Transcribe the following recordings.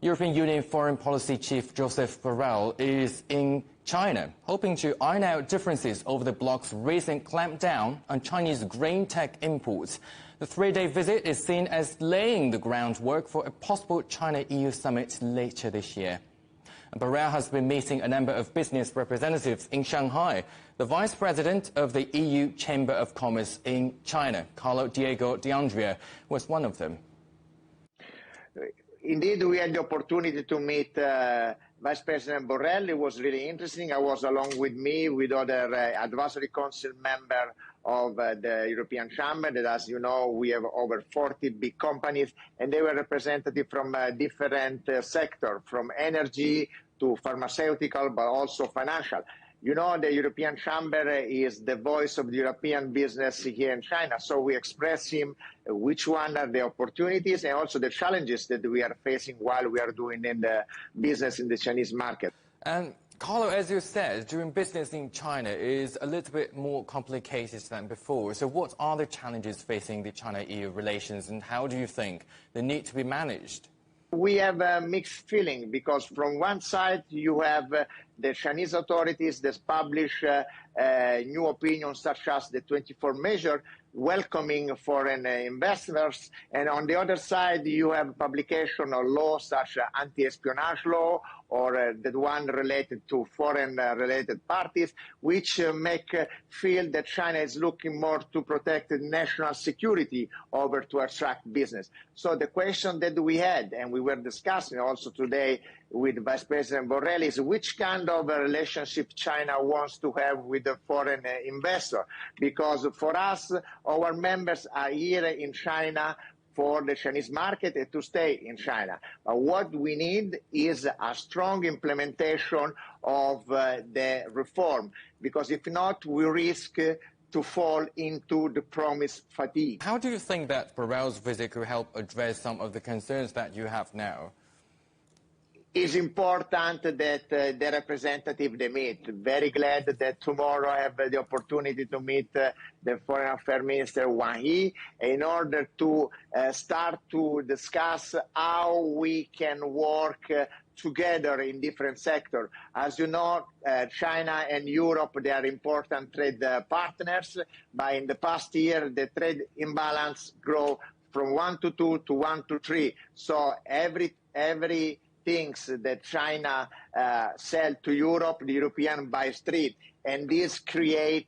European Union Foreign Policy Chief Joseph Borrell is in China, hoping to iron out differences over the bloc's recent clampdown on Chinese grain tech imports. The three-day visit is seen as laying the groundwork for a possible China-EU summit later this year. Borrell has been meeting a number of business representatives in Shanghai. The Vice President of the EU Chamber of Commerce in China, Carlo was one of them. Indeed, we had the opportunity to meet Vice President Borrell. It was really interesting. I was along with other advisory council members of the European Chamber, that, as you know, we have over 40 big companies, and they were representative from different sectors, from energy to pharmaceutical, but also financial. You know, the European Chamber is the voice of the European business here in China, so we express him which one are the opportunities and also the challenges that we are facing while we are doing in the business in the Chinese market. And Carlo, as you said, doing business in China is a little bit more complicated than before. So what are the challenges facing the China-EU relations, and how do you think they need to be managed? We have a mixed feeling because from one side you have the Chinese authorities that publish new opinions such as the 24 measure welcoming foreign investors, and on the other side you have publication of laws such as anti-espionage law or the one related to foreign related parties, which make feel that China is looking more to protect national security over to attract business. So the question that we had, and we were discussing also today with Vice President Borrell, is which kind of a relationship China wants to have with the foreign investor. Because for us, our members are here in China for the Chinese market and to stay in China. But what we need is a strong implementation of the reform, because if not, we risk to fall into the promise fatigue. How do you think that Borrell's visit could help address some of the concerns that you have now? It's important that the representative they meet. Very glad that tomorrow I have the opportunity to meet the Foreign Affairs Minister Wang Yi in order to start to discuss how we can work together in different sectors. As you know, China and Europe, they are important trade partners, but in the past year, the trade imbalance grew from 1 to 2 to 1 to 3. So every things that China sell to Europe, the European buy street, and this create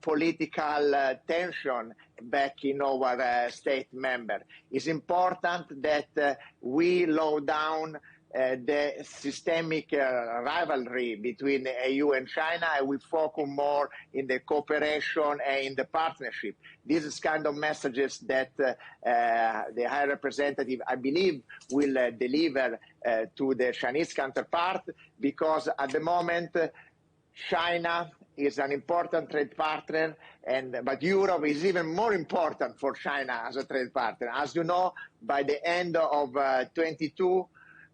political tension back in our state member. It's important that we low down the systemic rivalry between the EU and China, and we focus more in the cooperation and in the partnership. This is kind of messages that the High Representative, I believe, will deliver to the Chinese counterpart, because at the moment, China is an important trade partner, but Europe is even more important for China as a trade partner. As you know, by the end of 22,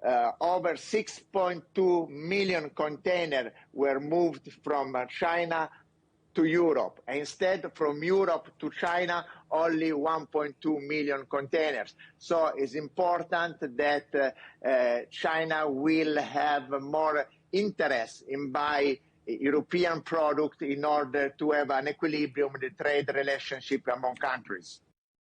over 6.2 million containers were moved from China to Europe. Instead, from Europe to China, only 1.2 million containers. So it's important that China will have more interest in buying European product in order to have an equilibrium in the trade relationship among countries.